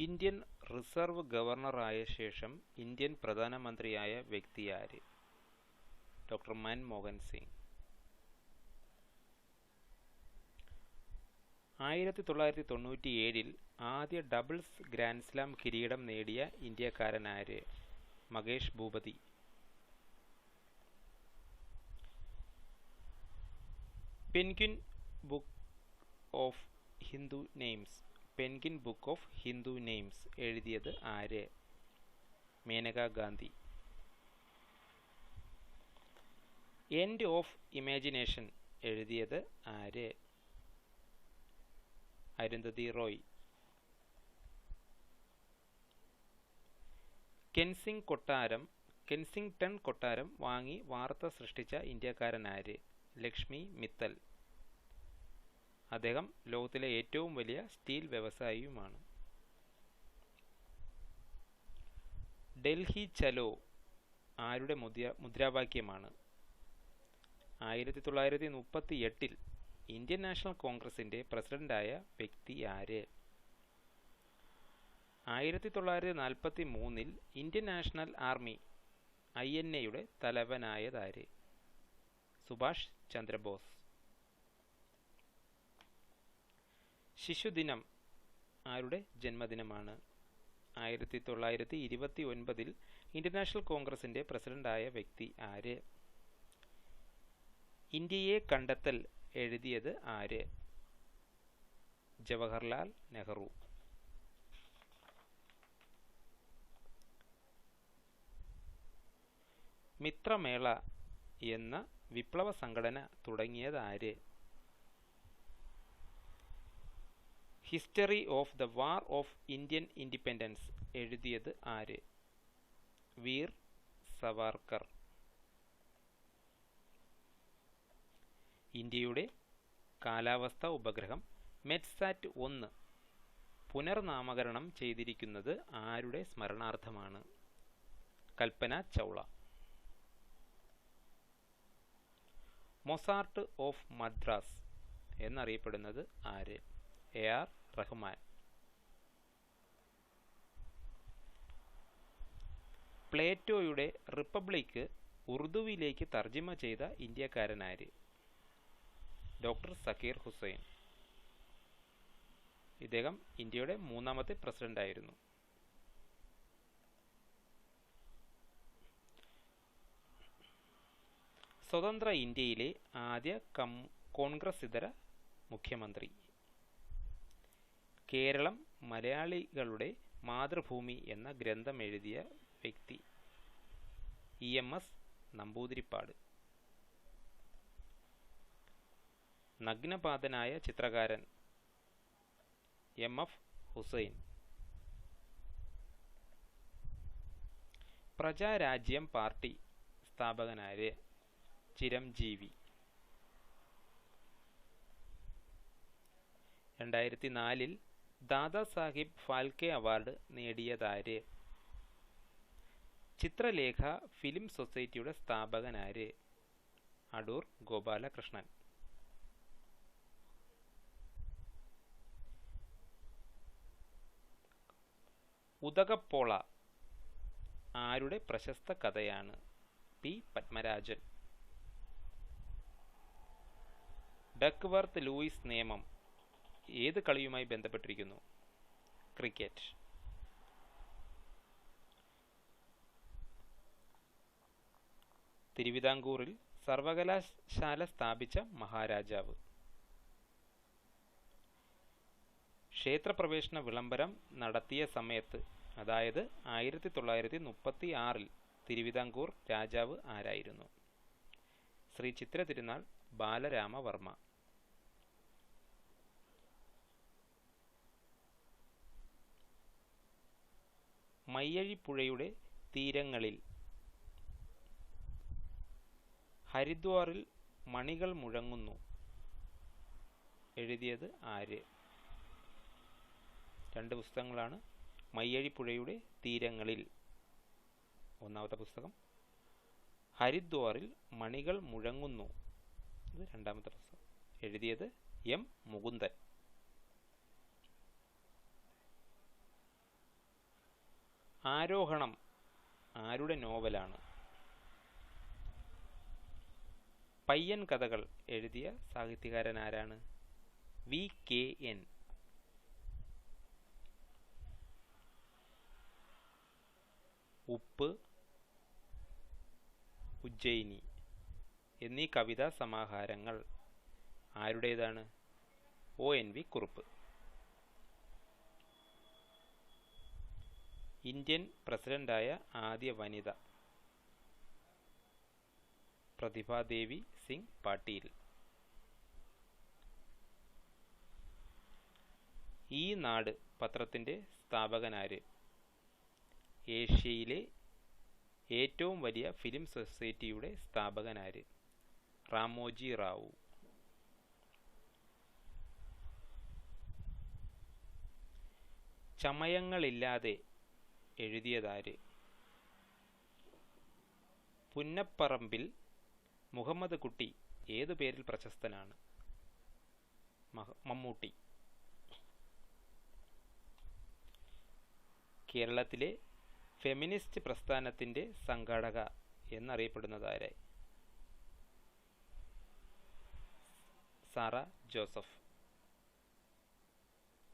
Indian reserve ഗവർണറായ ശേഷം Indian പ്രധാനമന്ത്രിയായ വ്യക്തിയാര്? ഡോക്ടർ മൻമോഹൻ സിംഗ്. 1997 ആദ്യ ഡബിൾസ് ഗ്രാൻഡ് സ്ലാം കിരീടം നേടിയ ഇന്ത്യക്കാരനാര്? Mahesh Bhupathi. Penguin book of Hindu names എഴുതിയത് ആര്? Maneka Gandhi. End of imagination എഴുതിയത് ആര്? അരുന്ധതി റോയ്. കെൻസിംഗ്ടൺ കൊട്ടാരം വാങ്ങി വാർത്ത സൃഷ്ടിച്ച ഇന്ത്യക്കാരനാര്? ലക്ഷ്മി മിത്തൽ. അദ്ദേഹം ലോകത്തിലെ ഏറ്റവും വലിയ സ്റ്റീൽ വ്യവസായിയുമാണ്. ഡൽഹി ചലോ ആരുടെ മുദ്രാവാക്യമാണ്? 1938 ഇന്ത്യൻ നാഷണൽ കോൺഗ്രസിന്റെ പ്രസിഡന്റായ വ്യക്തി ആര്? 1943 ഇന്ത്യൻ നാഷണൽ ആർമി INA തലവനായതാര്? സുഭാഷ് ചന്ദ്രബോസ്. ശിശുദിനം ആരുടെ ജന്മദിനമാണ്? 1929 ഇന്ത്യൻ നാഷണൽ കോൺഗ്രസിന്റെ പ്രസിഡന്റായ വ്യക്തി ആര്? ഇന്ത്യയെ കണ്ടെത്തൽ എഴുതിയത് ആര്? ജവഹർലാൽ നെഹ്റു. മിത്രമേള എന്ന വിപ്ലവ സംഘടന തുടങ്ങിയത് ആര്? History of the war of Indian independence എഴുതിയത് ആര്? വീർ സവാർക്കർ. ഇന്ത്യയുടെ കാലാവസ്ഥാ ഉപഗ്രഹം മെറ്റ്സാറ്റ് 1 പുനർനാമകരണം ചെയ്തിരിക്കുന്നത് ആരുടെ സ്മരണാർത്ഥമാണ്? കൽപ്പന ചൗള. മൊസാർട്ട് ഓഫ് മദ്രാസ് എന്നറിയപ്പെടുന്നത് ആര്? AR റഹ്മാൻ. പ്ലേറ്റോയുടെ റിപ്പബ്ലിക്ക് ഉറുദുവിലേക്ക് തർജിമ ചെയ്ത ഇന്ത്യക്കാരനാര്? ഡോക്ടർ സക്കീർ ഹുസൈൻ. ഇദ്ദേഹം ഇന്ത്യയുടെ 3ാമത്തെ പ്രസിഡന്റായിരുന്നു. സ്വതന്ത്ര ഇന്ത്യയിലെ ആദ്യ കോൺഗ്രസിതര മുഖ്യമന്ത്രി. കേരളം മലയാളികളുടെ മാതൃഭൂമി എന്ന ഗ്രന്ഥം എഴുതിയ വ്യക്തി? EMS നമ്പൂതിരിപ്പാട്. നഗ്നപാതനായ ചിത്രകാരൻ? MF ഹുസൈൻ. പ്രജാരാജ്യം പാർട്ടി സ്ഥാപകനാര്? ചിരംജീവി. 2004 ദാദാസാഹിബ് ഫാൽക്കെ അവാർഡ് നേടിയതാര്? ചിത്രലേഖ ഫിലിം സൊസൈറ്റിയുടെ സ്ഥാപകനാര്? അടൂർ ഗോപാലകൃഷ്ണൻ. ഉദകപ്പോള ആരുടെ പ്രശസ്ത കഥയാണ്? P. പത്മരാജൻ. ഡക്വർത്ത് ലൂയിസ് നിയമം ഏത് കളിയുമായി ബന്ധപ്പെട്ടിരിക്കുന്നു? ക്രിക്കറ്റ്. തിരുവിതാംകൂറിൽ സർവകലാശാല സ്ഥാപിച്ച മഹാരാജാവ്? ക്ഷേത്രപ്രവേശന വിളംബരം നടത്തിയ സമയത്ത്, അതായത് 1936 തിരുവിതാംകൂർ രാജാവ് ആരായിരുന്നു? ശ്രീ ചിത്ര തിരുനാൾ ബാലരാമവർമ്മ. മയ്യഴിപ്പുഴയുടെ തീരങ്ങളിൽ ഹരിദ്വാറിൽ മണികൾ മുഴങ്ങുന്നു എഴുതിയത് ആര്? 2 പുസ്തകങ്ങളാണ്. മയ്യഴിപ്പുഴയുടെ തീരങ്ങളിൽ 1ാമത്തെ പുസ്തകം, ഹരിദ്വാറിൽ മണികൾ മുഴങ്ങുന്നു ഇത് 2ാമത്തെ പുസ്തകം. എഴുതിയത് M. മുകുന്ദൻ. ആരോഹണം ആരുടെ നോവലാണ്? പയ്യൻ കഥകൾ എഴുതിയ സാഹിത്യകാരൻ ആരാണ്? VKN. ഉപ്പ്, ഉജ്ജയിനി എന്നീ കവിതാ സമാഹാരങ്ങൾ ആരുടേതാണ്? ONV കുറുപ്പ്. ഇന്ത്യൻ പ്രസിഡന്റായ ആദ്യ വനിത? പ്രതിഭാദേവി സിംഗ് പാട്ടീൽ. ഈ നാട് പത്രത്തിന്റെ സ്ഥാപകനാര്? ഏഷ്യയിലെ ഏറ്റവും വലിയ ഫിലിം സൊസൈറ്റിയുടെ സ്ഥാപകനാര്? റാമോജി റാവു. ചമയങ്ങളില്ലാതെ എഴുതിയതാര്? പുന്നപ്പറമ്പിൽ മുഹമ്മദ് കുട്ടി ഏതു പേരിൽ പ്രശസ്തനാണ്? മമ്മൂട്ടി. കേരളത്തിലെ ഫെമിനിസ്റ്റ് പ്രസ്ഥാനത്തിന്റെ സംഘാടക എന്നറിയപ്പെടുന്നതാരെ? Sara Joseph.